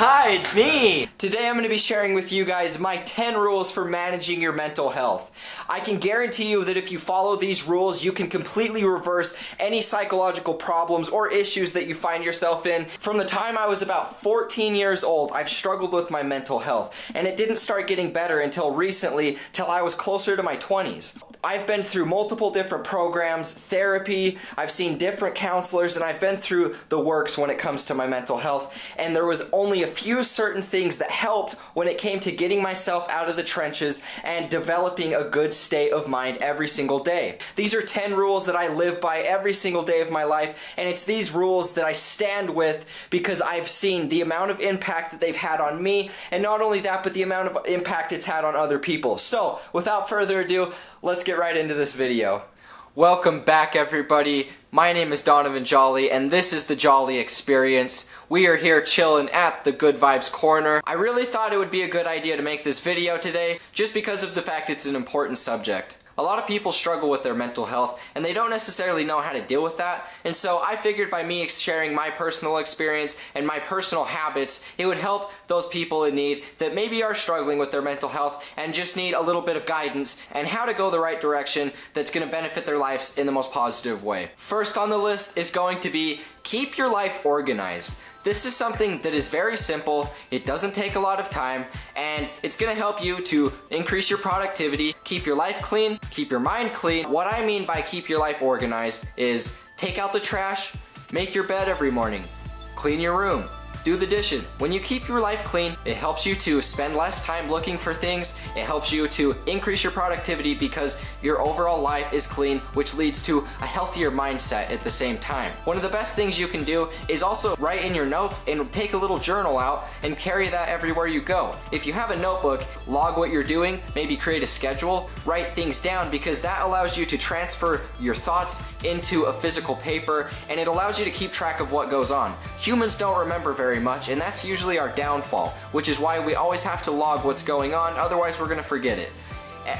Hi, it's me! Today I'm going to be sharing with you guys my 10 rules for managing your mental health. I can guarantee you that if you follow these rules, you can completely reverse any psychological problems or issues that you find yourself in. From the time I was about 14 years old, I've struggled with my mental health, and it didn't start getting better until recently, till I was closer to my 20s. I've been through multiple different programs, therapy, I've seen different counselors, and I've been through the works when it comes to my mental health, and there was only a few certain things that helped when it came to getting myself out of the trenches and developing a good state of mind every single day. These are 10 rules that I live by every single day of my life, and it's these rules that I stand with because I've seen the amount of impact that they've had on me, and not only that, but the amount of impact it's had on other people. So, without further ado, let's get right into this video. Welcome back, everybody. My name is Donovan Jolly, and this is the Jolly Experience. We are here chilling at the Good Vibes Corner. I really thought it would be a good idea to make this video today, just because of the fact it's an important subject. A lot of people struggle with their mental health, and they don't necessarily know how to deal with that, and so I figured by me sharing my personal experience and my personal habits, it would help those people in need that maybe are struggling with their mental health and just need a little bit of guidance and how to go the right direction that's going to benefit their lives in the most positive way. First on the list is going to be keep your life organized. This is something that is very simple, it doesn't take a lot of time, and it's going to help you to increase your productivity, keep your life clean, keep your mind clean. What I mean by keep your life organized is take out the trash, make your bed every morning, clean your room, do the dishes. When you keep your life clean, it helps you to spend less time looking for things. It helps you to increase your productivity because your overall life is clean, which leads to a healthier mindset at the same time. One of the best things you can do is also write in your notes and take a little journal out and carry that everywhere you go. If you have a notebook, log what you're doing, maybe create a schedule, write things down, because that allows you to transfer your thoughts into a physical paper, and it allows you to keep track of what goes on. Humans don't remember very much, and that's usually our downfall, which is why we always have to log what's going on, otherwise we're gonna forget it.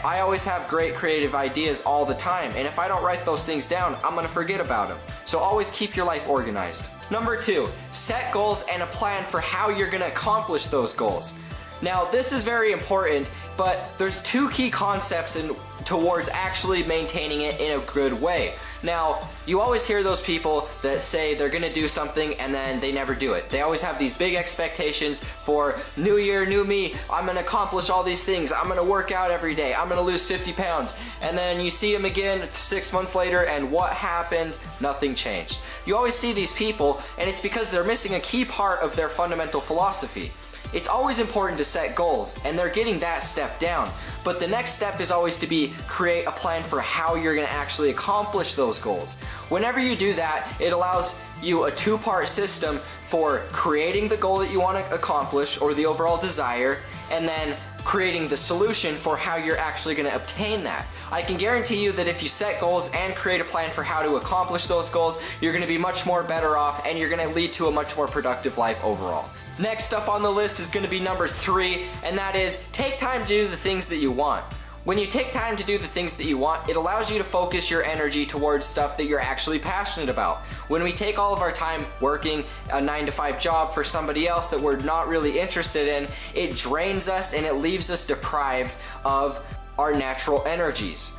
I always have great creative ideas all the time, and if I don't write those things down, I'm gonna forget about them. So always keep your life organized. Number 2, set goals and a plan for how you're gonna accomplish those goals. Now, this is very important, but there's 2 key concepts towards actually maintaining it in a good way. Now, you always hear those people that say they're gonna do something and then they never do it. They always have these big expectations for new year, new me, I'm gonna accomplish all these things, I'm gonna work out every day, I'm gonna lose 50 pounds. And then you see them again 6 months later, and what happened? Nothing changed. You always see these people, and it's because they're missing a key part of their fundamental philosophy. It's always important to set goals, and they're getting that step down. But the next step is always to create a plan for how you're gonna actually accomplish those goals. Whenever you do that, it allows you a 2-part system for creating the goal that you wanna accomplish, or the overall desire, and then creating the solution for how you're actually gonna obtain that. I can guarantee you that if you set goals and create a plan for how to accomplish those goals, you're gonna be much more better off, and you're gonna lead to a much more productive life overall. Next up on the list is going to be number 3, and that is take time to do the things that you want. When you take time to do the things that you want, it allows you to focus your energy towards stuff that you're actually passionate about. When we take all of our time working a 9-to-5 job for somebody else that we're not really interested in, it drains us and it leaves us deprived of our natural energies.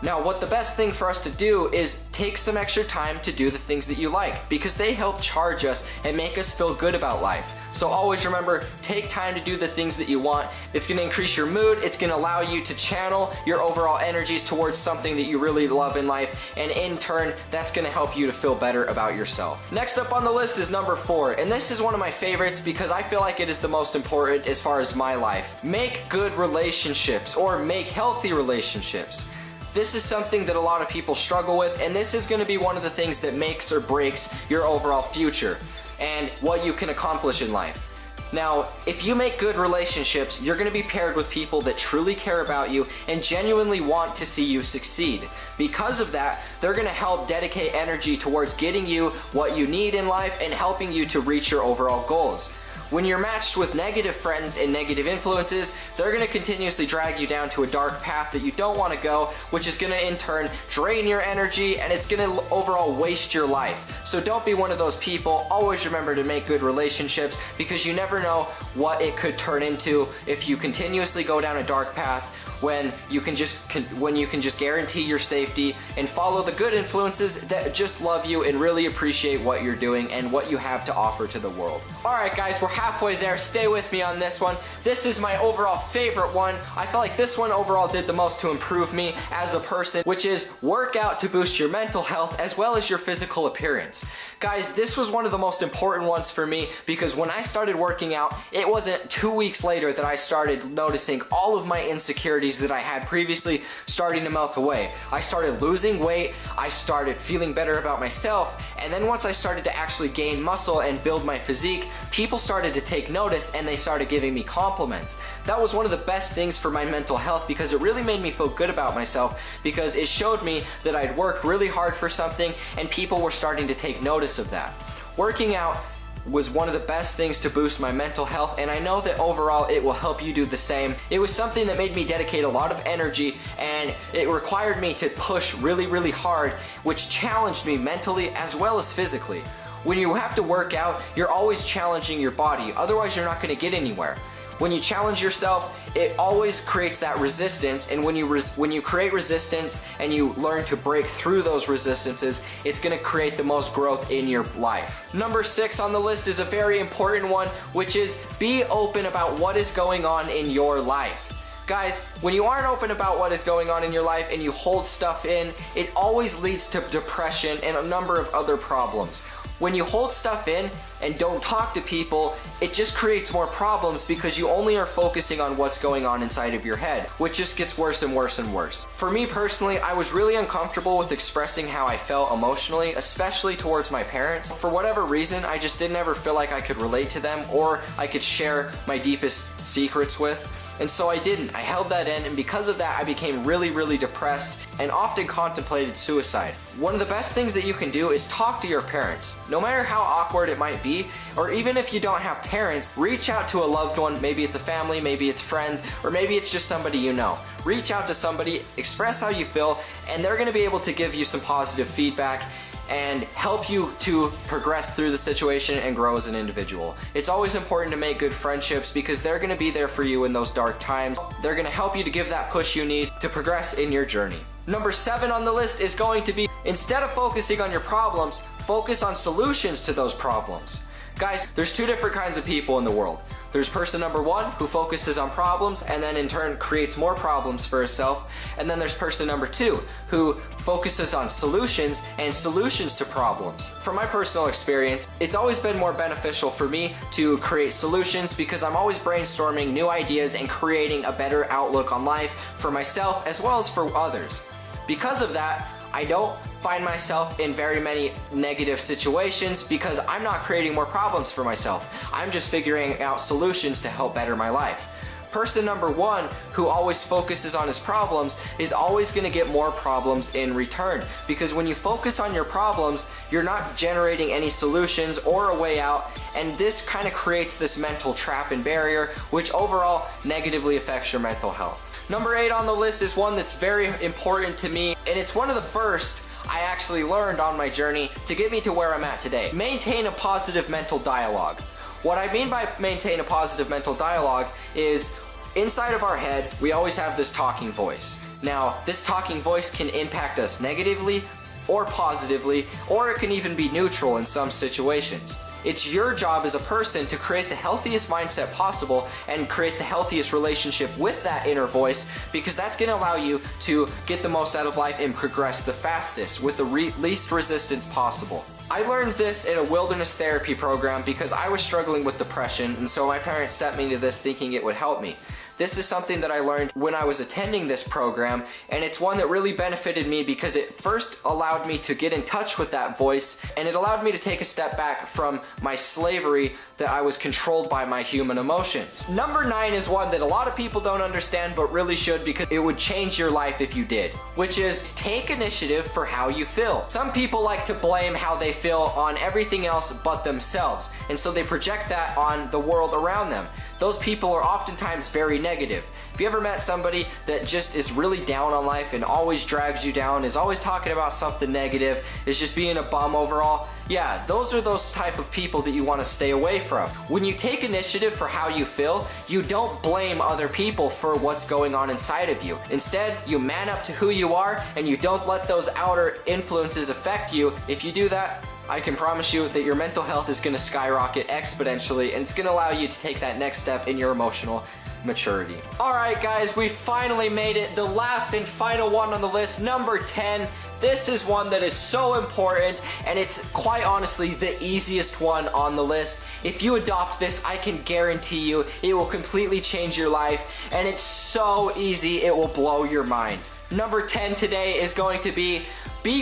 Now, what the best thing for us to do is take some extra time to do the things that you like, because they help charge us and make us feel good about life. So always remember, take time to do the things that you want. It's gonna increase your mood, it's gonna allow you to channel your overall energies towards something that you really love in life, and in turn, that's gonna help you to feel better about yourself. Next up on the list is number 4, and this is one of my favorites because I feel like it is the most important as far as my life. Make good relationships, or make healthy relationships. This is something that a lot of people struggle with, and this is going to be one of the things that makes or breaks your overall future and what you can accomplish in life. Now, if you make good relationships, you're going to be paired with people that truly care about you and genuinely want to see you succeed. Because of that, they're going to help dedicate energy towards getting you what you need in life and helping you to reach your overall goals. When you're matched with negative friends and negative influences, they're going to continuously drag you down to a dark path that you don't want to go, which is going to in turn drain your energy, and it's going to overall waste your life. So don't be one of those people. Always remember to make good relationships, because you never know what it could turn into if you continuously go down a dark path, when you can just guarantee your safety and follow the good influences that just love you and really appreciate what you're doing and what you have to offer to the world. Alright guys, we're halfway there. Stay with me on this one. This is my overall favorite one. I feel like this one overall did the most to improve me as a person, which is work out to boost your mental health as well as your physical appearance. Guys, this was one of the most important ones for me, because when I started working out, it wasn't 2 weeks later that I started noticing all of my insecurities that I had previously starting to melt away. I started losing weight, I started feeling better about myself, and then once I started to actually gain muscle and build my physique, people started to take notice and they started giving me compliments. That was one of the best things for my mental health, because it really made me feel good about myself, because it showed me that I'd worked really hard for something and people were starting to take notice of that. Working out was one of the best things to boost my mental health, and I know that overall it will help you do the same. It was something that made me dedicate a lot of energy, and it required me to push really hard, which challenged me mentally as well as physically. When you have to work out, you're always challenging your body, otherwise you're not going to get anywhere. When you challenge yourself, it always creates that resistance, and when you create resistance and you learn to break through those resistances, it's going to create the most growth in your life. Number 6 on the list is a very important one, which is be open about what is going on in your life. Guys, when you aren't open about what is going on in your life and you hold stuff in, it always leads to depression and a number of other problems. When you hold stuff in and don't talk to people, it just creates more problems, because you only are focusing on what's going on inside of your head, which just gets worse and worse and worse. For me personally, I was really uncomfortable with expressing how I felt emotionally, especially towards my parents. For whatever reason, I just didn't ever feel like I could relate to them or I could share my deepest secrets with. And so I didn't. I held that in, and because of that, I became really depressed and often contemplated suicide. One of the best things that you can do is talk to your parents. No matter how awkward it might be, or even if you don't have parents, reach out to a loved one. Maybe it's a family, maybe it's friends, or maybe it's just somebody you know. Reach out to somebody, express how you feel, and they're going to be able to give you some positive feedback and help you to progress through the situation and grow as an individual. It's always important to make good friendships, because they're gonna be there for you in those dark times. They're gonna help you to give that push you need to progress in your journey. Number 7 on the list is going to be, instead of focusing on your problems, focus on solutions to those problems. Guys, there's 2 different kinds of people in the world. There's person number 1 who focuses on problems and then in turn creates more problems for herself. And then there's person number 2 who focuses on solutions and solutions to problems. From my personal experience, it's always been more beneficial for me to create solutions, because I'm always brainstorming new ideas and creating a better outlook on life for myself as well as for others. Because of that, I don't find myself in very many negative situations, because I'm not creating more problems for myself. I'm just figuring out solutions to help better my life. Person number 1 who always focuses on his problems is always going to get more problems in return, because when you focus on your problems, you're not generating any solutions or a way out, and this kind of creates this mental trap and barrier, which overall negatively affects your mental health. Number 8 on the list is one that's very important to me, and it's one of the first I actually learned on my journey to get me to where I'm at today. Maintain a positive mental dialogue. What I mean by maintain a positive mental dialogue is, inside of our head, we always have this talking voice. Now, this talking voice can impact us negatively or positively, or it can even be neutral in some situations. It's your job as a person to create the healthiest mindset possible and create the healthiest relationship with that inner voice, because that's going to allow you to get the most out of life and progress the fastest with the least resistance possible. I learned this in a wilderness therapy program because I was struggling with depression, and so my parents sent me to this thinking it would help me. This is something that I learned when I was attending this program, and it's one that really benefited me because it first allowed me to get in touch with that voice, and it allowed me to take a step back from my slavery that I was controlled by my human emotions. Number 9 is one that a lot of people don't understand but really should, because it would change your life if you did, which is take initiative for how you feel. Some people like to blame how they feel on everything else but themselves, and so they project that on the world around them. Those people are oftentimes very negative. Have you ever met somebody that just is really down on life and always drags you down, is always talking about something negative, is just being a bum overall? Yeah, those are those type of people that you want to stay away from. When you take initiative for how you feel, you don't blame other people for what's going on inside of you. Instead, you man up to who you are, and you don't let those outer influences affect you. If you do that, I can promise you that your mental health is going to skyrocket exponentially, and it's going to allow you to take that next step in your emotional maturity. Alright guys, we finally made it. The last and final one on the list, number 10. This is one that is so important, and it's quite honestly the easiest one on the list. If you adopt this, I can guarantee you it will completely change your life, and it's so easy it will blow your mind. Number 10 today is going to be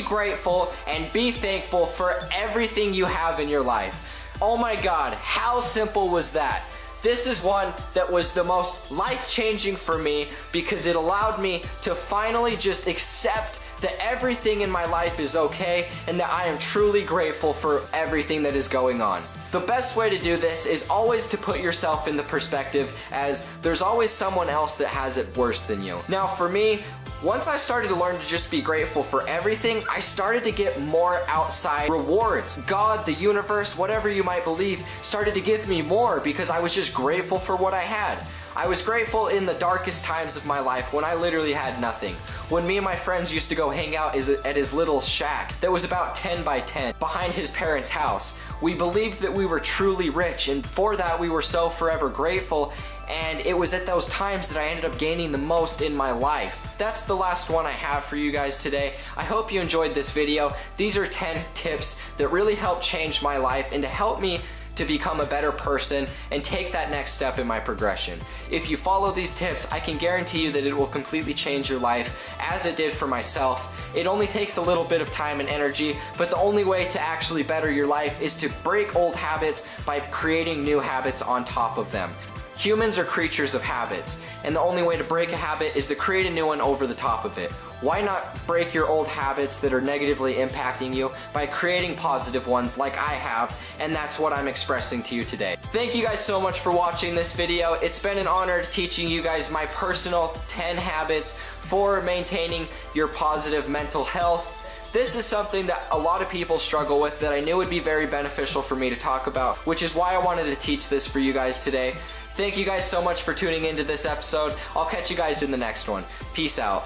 grateful and be thankful for everything you have in your life. Oh my God, how simple was that? This is one that was the most life-changing for me because it allowed me to finally just accept that everything in my life is okay and that I am truly grateful for everything that is going on. The best way to do this is always to put yourself in the perspective as there's always someone else that has it worse than you. Now for me, once I started to learn to just be grateful for everything, I started to get more outside rewards. God, the universe, whatever you might believe, started to give me more because I was just grateful for what I had. I was grateful in the darkest times of my life when I literally had nothing. When me and my friends used to go hang out at his little shack that was about 10 by 10 behind his parents' house. We believed that we were truly rich, and for that we were so forever grateful, and it was at those times that I ended up gaining the most in my life. That's the last one I have for you guys today. I hope you enjoyed this video. These are 10 tips that really helped change my life and to help me to become a better person and take that next step in my progression. If you follow these tips, I can guarantee you that it will completely change your life as it did for myself. It only takes a little bit of time and energy, but the only way to actually better your life is to break old habits by creating new habits on top of them. Humans are creatures of habits, and the only way to break a habit is to create a new one over the top of it. Why not break your old habits that are negatively impacting you by creating positive ones like I have, and that's what I'm expressing to you today. Thank you guys so much for watching this video. It's been an honor teaching you guys my personal 10 habits for maintaining your positive mental health. This is something that a lot of people struggle with that I knew would be very beneficial for me to talk about, which is why I wanted to teach this for you guys today. Thank you guys so much for tuning into this episode. I'll catch you guys in the next one. Peace out.